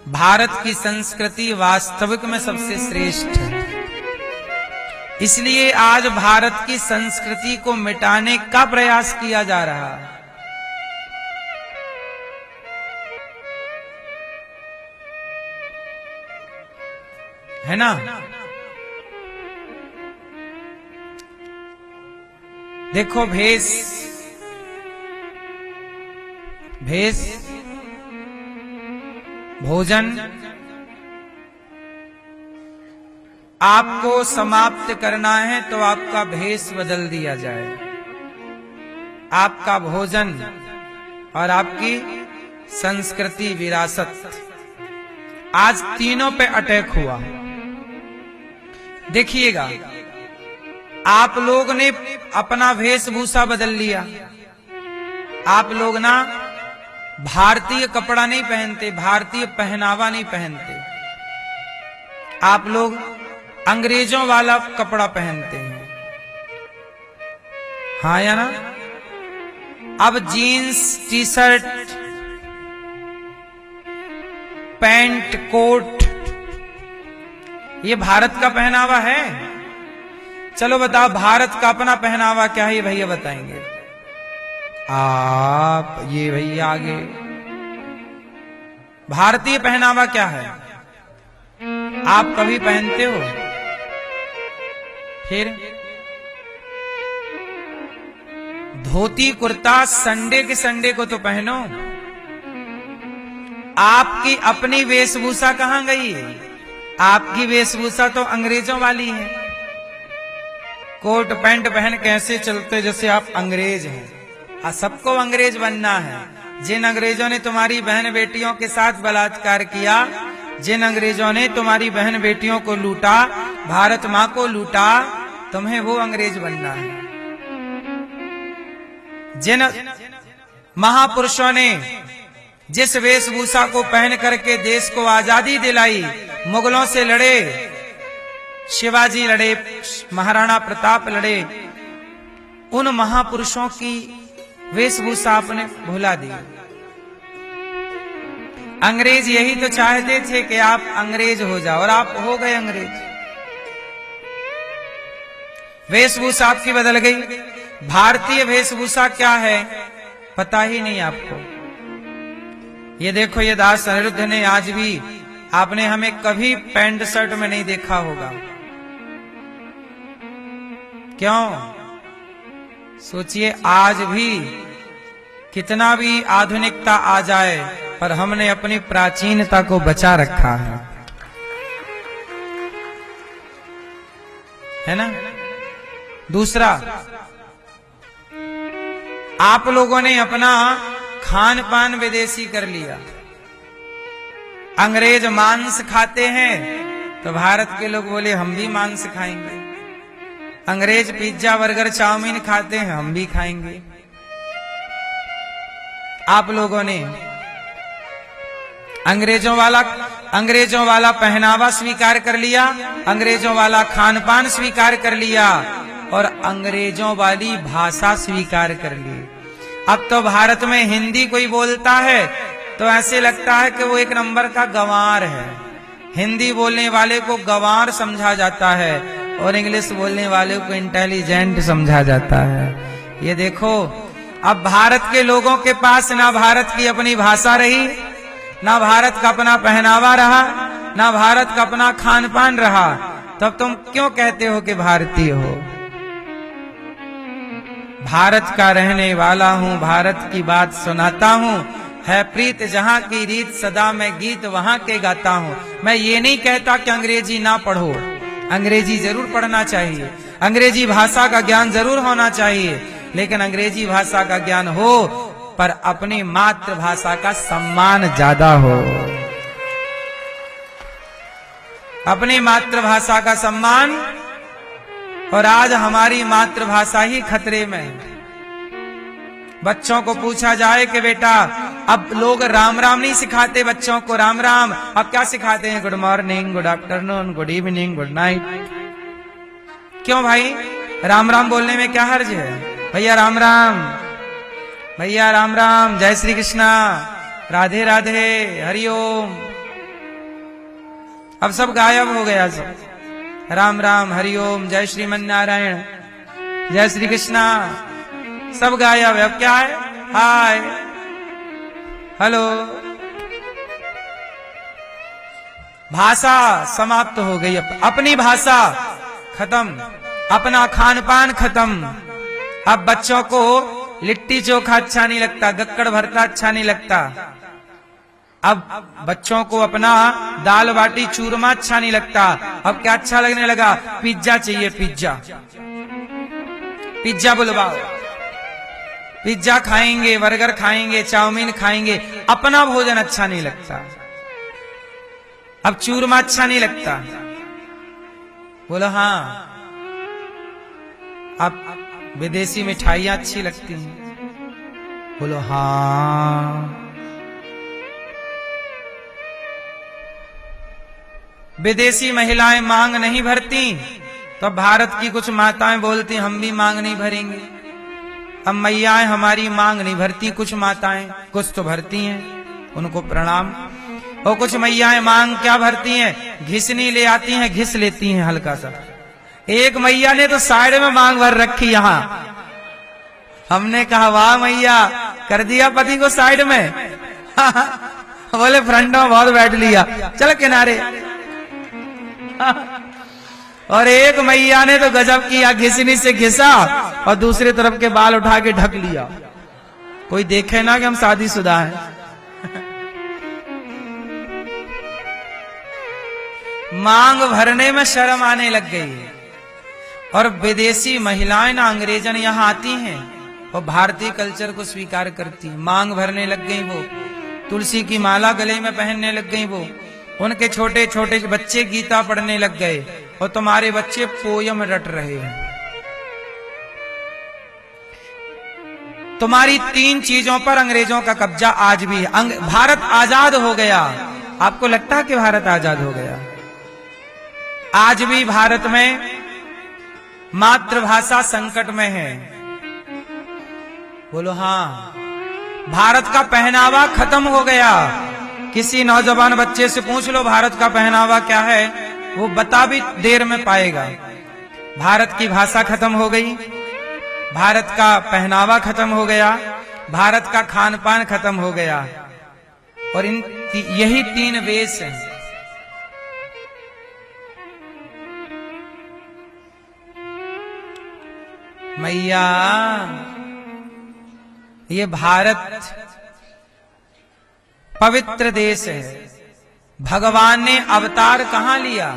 भारत की संस्कृति वास्तविक में सबसे श्रेष्ठ है। इसलिए आज भारत की संस्कृति को मिटाने का प्रयास किया जा रहा है ना। देखो भेष भोजन आपको समाप्त करना है तो आपका भेष बदल दिया जाए। आपका भोजन और आपकी संस्कृति विरासत, आज तीनों पे अटैक हुआ। देखिएगा, आप लोग ने अपना वेशभूषा बदल लिया। आप लोग ना भारतीय कपड़ा नहीं पहनते, भारतीय पहनावा नहीं पहनते। आप लोग अंग्रेजों वाला कपड़ा पहनते हैं, हाँ या ना। अब jeans, T shirt, pants, coat, ये भारत का पहनावा है? चलो बताओ, भारत का अपना पहनावा क्या है, ये भैया बताएंगे। आप ये भैया आगे, भारतीय पहनावा क्या है? आप कभी पहनते हो? फिर धोती कुर्ता संडे के संडे को तो पहनो। आपकी अपनी वेशभूषा कहां गई है? आपकी वेशभूषा तो अंग्रेजों वाली है। कोट पैंट पहन कैसे चलते जैसे आप अंग्रेज हैं। सबको अंग्रेज बनना है। जिन अंग्रेजों ने तुम्हारी बहन बेटियों के साथ बलात्कार किया, जिन अंग्रेजों ने तुम्हारी बहन बेटियों को लूटा, भारत मां को लूटा, तुम्हें वो अंग्रेज बनना है। जिन महापुरुषों ने जिस वेशभूषा को पहन करके देश को आजादी दिलाई, मुगलों से लड़े, शिवाजी लड़े, महाराणा प्रताप लड़े, उन महापुरुषों की वेशभूषा आपने भुला दी। अंग्रेज यही तो चाहते थे कि आप अंग्रेज हो जाओ, और आप हो गए अंग्रेज। वेशभूषा आपकी बदल गई। भारतीय वेशभूषा क्या है पता ही नहीं आपको। ये देखो, ये दास अनिरुद्ध ने आज भी, आपने हमें कभी पैंट शर्ट में नहीं देखा होगा। क्यों? सोचिए, आज भी कितना भी आधुनिकता आ जाए, पर हमने अपनी प्राचीनता को बचा रखा है ना। दूसरा, आप लोगों ने अपना खान पान विदेशी कर लिया। अंग्रेज मांस खाते हैं तो भारत के लोग बोले हम भी मांस खाएंगे। अंग्रेज पिज्जा बर्गर चाउमीन खाते हैं, हम भी खाएंगे। आप लोगों ने अंग्रेजों वाला पहनावा स्वीकार कर लिया, अंग्रेजों वाला खान पान स्वीकार कर लिया, और अंग्रेजों वाली भाषा स्वीकार कर ली। अब तो भारत में हिंदी कोई बोलता है तो ऐसे लगता है कि वो एक नंबर का गंवार है। हिंदी बोलने वाले को गंवार समझा जाता है और इंग्लिश बोलने वाले को इंटेलिजेंट समझा जाता है। ये देखो, अब भारत के लोगों के पास ना भारत की अपनी भाषा रही, ना भारत का अपना पहनावा रहा, ना भारत का अपना खान पान रहा, तब तुम क्यों कहते हो कि भारतीय हो? भारत का रहने वाला हूँ, भारत की बात सुनाता हूँ, है प्रीत जहाँ की रीत, सदा मैं गीत वहाँ के गाता हूँ। मैं ये नहीं कहता कि अंग्रेजी ना पढ़ो, अंग्रेजी जरूर पढ़ना चाहिए, अंग्रेजी भाषा का ज्ञान जरूर होना चाहिए, लेकिन अंग्रेजी भाषा का ज्ञान हो पर अपनी मातृभाषा का सम्मान ज्यादा हो। अपनी मातृभाषा का सम्मान, और आज हमारी मातृभाषा ही खतरे में है। बच्चों को पूछा जाए कि बेटा, अब लोग राम राम नहीं सिखाते बच्चों को, राम राम, अब क्या सिखाते हैं? Good morning, good afternoon, good evening, good night. क्यों भाई? राम राम बोलने में क्या हर्ज है? भैया राम राम, भैया राम राम, जय श्री कृष्णा, राधे राधे, हरिओम। अब सब गायब हो गया सब। राम राम, हरिओम, जय श्रीमन नारायण, जय श्री कृष्णा, सब गायब है। अब क्या है? हाय, हेलो। भाषा समाप्त हो गई, अपनी भाषा खत्म, अपना खान पान खत्म। अब बच्चों को लिट्टी चोखा अच्छा नहीं लगता, गक्कड़ भरता अच्छा नहीं लगता। अब बच्चों को अपना दाल बाटी चूरमा अच्छा नहीं लगता। अब क्या अच्छा लगने लगा? पिज्जा चाहिए, पिज्जा, पिज्जा बुलवाओ, पिज्जा खाएंगे, बर्गर खाएंगे, चाउमीन खाएंगे। अपना भोजन अच्छा नहीं लगता। अब चूरमा अच्छा नहीं लगता। बोलो हाँ। अब विदेशी मिठाइयां अच्छी लगती हैं। बोलो हाँ। विदेशी महिलाएं मांग नहीं भरती तो भारत की कुछ माताएं बोलती हम भी मांग नहीं भरेंगे। अब मैयाएं हमारी मांग नहीं भरती, कुछ माताएं कुछ तो भरती हैं, उनको प्रणाम। और कुछ मैयाएं मांग क्या भरती हैं? घिसनी ले आती हैं, घिस लेती हैं हल्का सा। एक मैया ने तो साइड में मांग भर रखी यहां। हमने कहा वाह मैया, कर दिया पति को साइड में। बोले फ्रंट में बहुत बैठ लिया, चल किनारे। और एक मैया ने तो गजब किया, घिसनी से घिसा और दूसरी तरफ के बाल उठा के ढक लिया। कोई देखे ना कि हम शादीशुदा हैं। मांग भरने में शर्म आने लग गई। और विदेशी महिलाएं ना अंग्रेजन यहां आती हैं और भारतीय कल्चर को स्वीकार करती हैं। मांग भरने लग गई, वो तुलसी की माला गले में पहनने लग गई, वो उनके छोटे छोटे बच्चे गीता पढ़ने लग गए और तुम्हारे बच्चे पोयम रट रहे हैं। तुम्हारी 3 चीजों पर अंग्रेजों का कब्जा आज भी है। भारत आजाद हो गया। आपको लगता है कि भारत आजाद हो गया? आज भी भारत में मातृभाषा संकट में है। बोलो हाँ। भारत का पहनावा खत्म हो गया। किसी नौजवान बच्चे से पूछ लो भारत का पहनावा क्या है, वो बता भी देर में पाएगा। भारत की भाषा खत्म हो गई, भारत का पहनावा खत्म हो गया, भारत का खान पान खत्म हो गया। और यही 3 वेश हैं। मैया, ये भारत पवित्र देश है। भगवान ने अवतार कहां लिया?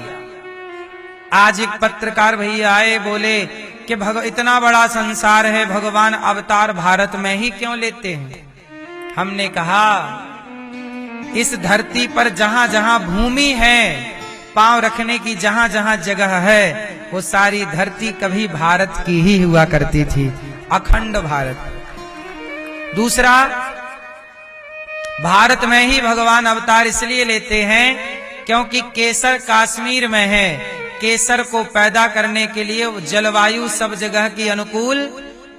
आज एक पत्रकार भैया आए, बोले कि इतना बड़ा संसार है, भगवान अवतार भारत में ही क्यों लेते हैं? हमने कहा इस धरती पर जहां जहां भूमि है, पांव रखने की जहां जहां जगह है, वो सारी धरती कभी भारत की ही हुआ करती थी, अखंड भारत। दूसरा, भारत में ही भगवान अवतार इसलिए लेते हैं क्योंकि केसर कश्मीर में है। केसर को पैदा करने के लिए जलवायु सब जगह की अनुकूल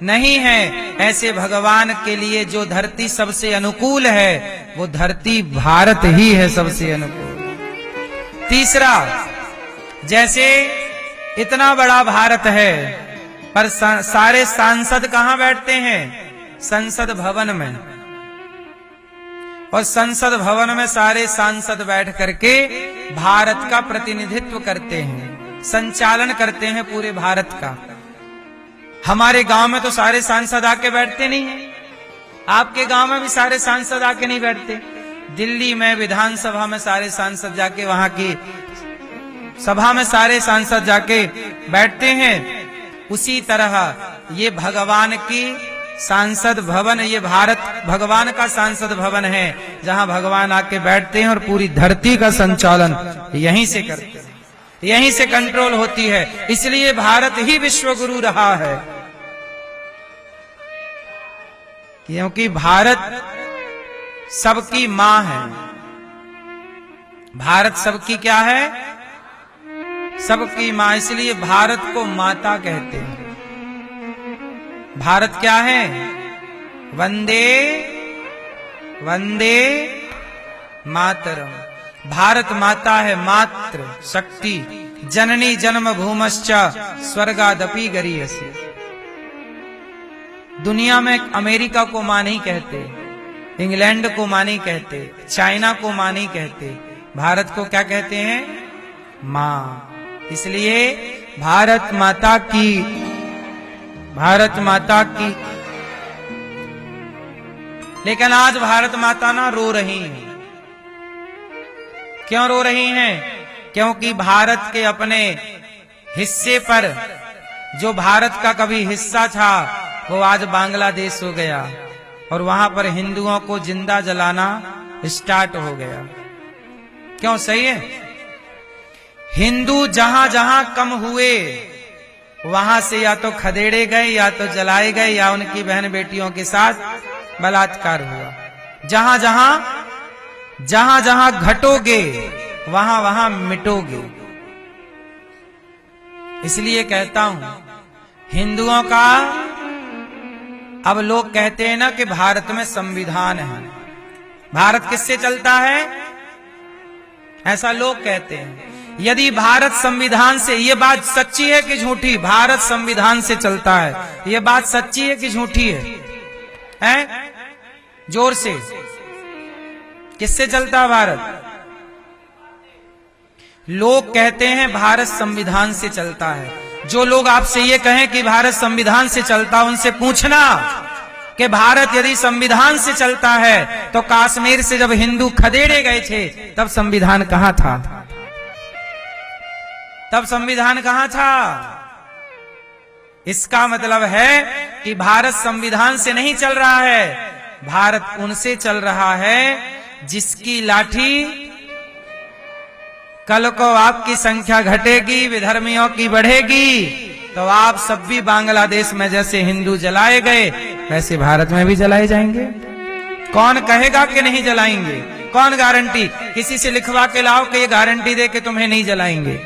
नहीं है। ऐसे भगवान के लिए जो धरती सबसे अनुकूल है, वो धरती भारत ही है सबसे अनुकूल। तीसरा, जैसे इतना बड़ा भारत है पर सारे सांसद कहां बैठते हैं? संसद भवन में। और संसद भवन में सारे सांसद बैठ करके भारत का प्रतिनिधित्व करते हैं, संचालन करते हैं पूरे भारत का। हमारे गांव में तो सारे सांसद आके बैठते नहीं हैं। आपके गांव में भी सारे सांसद आके नहीं बैठते। दिल्ली में विधानसभा में सारे सांसद जाके, वहां की सभा में सारे सांसद जाके बैठते हैं। उसी तरह ये भगवान की सांसद भवन, ये भारत भगवान का सांसद भवन है, जहां भगवान आके बैठते हैं और पूरी धरती का संचालन यहीं से करते हैं, यहीं से कंट्रोल होती है। इसलिए भारत ही विश्व गुरु रहा है, क्योंकि भारत सबकी मां है। भारत सबकी क्या है? सबकी मां। इसलिए भारत को माता कहते हैं। भारत क्या है? वंदे वंदे मातरम। भारत माता है मात्र शक्ति, जननी जन्म भूमश्च स्वर्गादपि गरीयसी। दुनिया में अमेरिका को मां नहीं कहते, इंग्लैंड को मां नहीं कहते, चाइना को मां नहीं कहते, भारत को क्या कहते हैं? मां। इसलिए भारत माता की, भारत माता की। लेकिन आज भारत माता ना रो रही हैं। क्यों रो रही हैं? क्योंकि भारत के अपने हिस्से पर, जो भारत का कभी हिस्सा था, वो आज बांग्लादेश हो गया और वहां पर हिंदुओं को जिंदा जलाना स्टार्ट हो गया। क्यों? सही है। हिंदू जहां जहां कम हुए वहां से या तो खदेड़े गए, या तो जलाए गए, या उनकी बहन बेटियों के साथ बलात्कार हुआ। जहां जहां घटोगे वहां वहां मिटोगे। इसलिए कहता हूं हिंदुओं का, अब लोग कहते हैं ना कि भारत में संविधान है। भारत किससे चलता है? ऐसा लोग कहते हैं। यदि भारत संविधान से, ये बात सच्ची है कि झूठी? भारत संविधान से चलता है, ये बात सच्ची है कि झूठी है? हैं? जोर से। किससे चलता है भारत? लोग कहते हैं भारत संविधान से चलता है। जो लोग आपसे ये कहें कि भारत संविधान से चलता, उनसे पूछना कि भारत यदि संविधान से चलता है तो कश्मीर से जब हिंदू खदेड़े गए थे तब संविधान कहां था? तब संविधान कहां था? इसका मतलब है कि भारत संविधान से नहीं चल रहा है, भारत उनसे चल रहा है जिसकी लाठी, कल को आपकी संख्या घटेगी, विधर्मियों की बढ़ेगी, तो आप सब भी बांग्लादेश में जैसे हिंदू जलाए गए वैसे भारत में भी जलाए जाएंगे। कौन कहेगा कि नहीं जलाएंगे? कौन गारंटी? किसी से लिखवा के लाओ कि ये गारंटी दे कि तुम्हें नहीं जलाएंगे।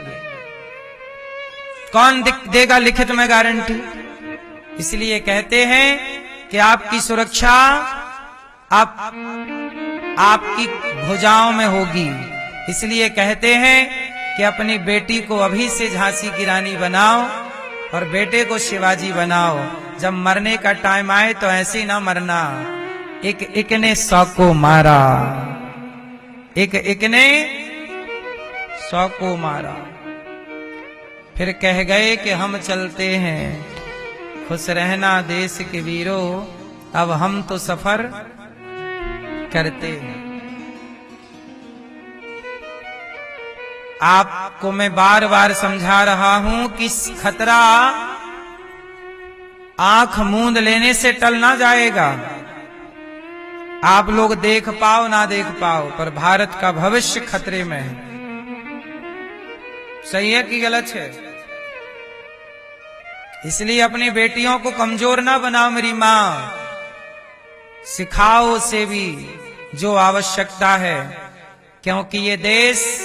कौन देगा लिखित में गारंटी? इसलिए कहते हैं कि आपकी सुरक्षा आपकी भुजाओं में होगी। इसलिए कहते हैं कि अपनी बेटी को अभी से झांसी की रानी बनाओ और बेटे को शिवाजी बनाओ। जब मरने का टाइम आए तो ऐसे ना मरना, एक ने 100 को मारा, एक ने 100 को मारा। फिर कह गए कि हम चलते हैं, खुश रहना देश के वीरों, अब हम तो सफर करते हैं। आपको मैं बार बार समझा रहा हूं कि खतरा आंख मूंद लेने से टल ना जाएगा। आप लोग देख पाओ ना देख पाओ, पर भारत का भविष्य खतरे में है। सही है कि गलत है? इसलिए अपनी बेटियों को कमजोर ना बनाओ मेरी मां, सिखाओ उसे भी जो आवश्यकता है, क्योंकि ये देश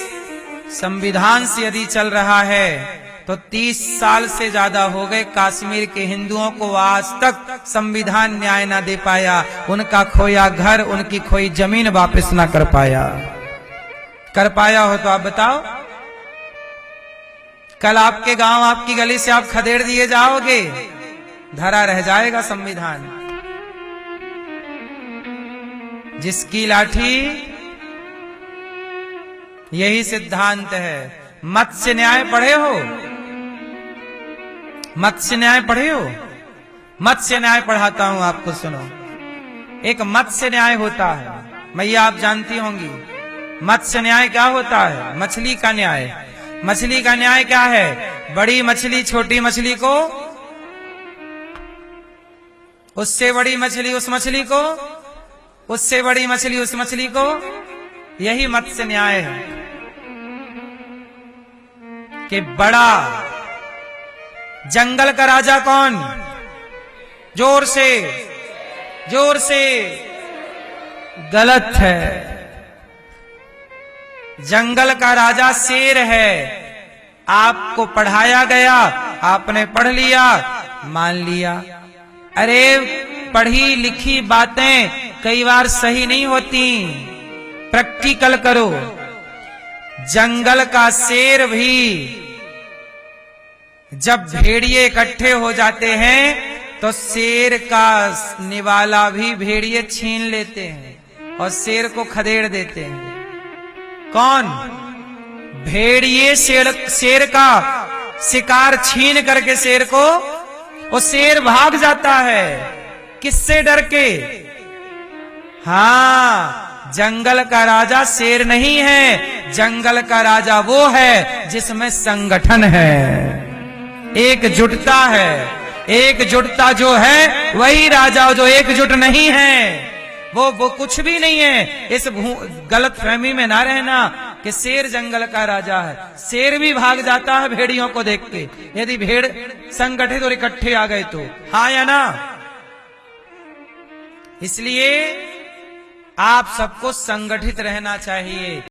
संविधान से यदि चल रहा है तो 30 साल से ज्यादा हो गए कश्मीर के हिंदुओं को आज तक संविधान न्याय ना दे पाया। उनका खोया घर, उनकी खोई जमीन वापस ना कर पाया। कर पाया हो तो आप बताओ? कल आपके गांव, आपकी गली से आप खदेड़ दिए जाओगे, धरा रह जाएगा संविधान। जिसकी लाठी, यही सिद्धांत है। मत्स्य न्याय पढ़े हो? मत्स्य न्याय पढ़े हो? मत्स्य न्याय पढ़ाता हूं आपको, सुनो। एक मत्स्य न्याय होता है, मैया आप जानती होंगी। मत्स्य न्याय क्या होता है? मछली का न्याय। मछली का न्याय क्या है? बड़ी मछली छोटी मछली को, उससे बड़ी मछली उस मछली को, उससे बड़ी मछली उस मछली को। यही मत्स्य न्याय है कि बड़ा जंगल का राजा कौन? जोर से, जोर से। गलत है। जंगल का राजा शेर है। आपको पढ़ाया गया, आपने पढ़ लिया, मान लिया। अरे पढ़ी लिखी बातें कई बार सही नहीं होती, प्रैक्टिकल करो। जंगल का शेर भी जब भेड़िए इकट्ठे हो जाते हैं तो शेर का निवाला भी भेड़िए छीन लेते हैं और शेर को खदेड़ देते हैं। कौन? भेड़िए शेर का शिकार छीन करके शेर को, वो शेर भाग जाता है। किससे डर के? हाँ, जंगल का राजा शेर नहीं है, जंगल का राजा वो है जिसमें संगठन है, एकजुटता है। एकजुटता जो है वही राजा, जो एकजुट नहीं है वो कुछ भी नहीं है। इस गलत फहमी में ना रहना कि शेर जंगल का राजा है। शेर भी भाग जाता है भेड़ियों को देख के, यदि भेड़ संगठित और इकट्ठे आ गए तो। हाँ या ना? इसलिए आप सबको संगठित रहना चाहिए।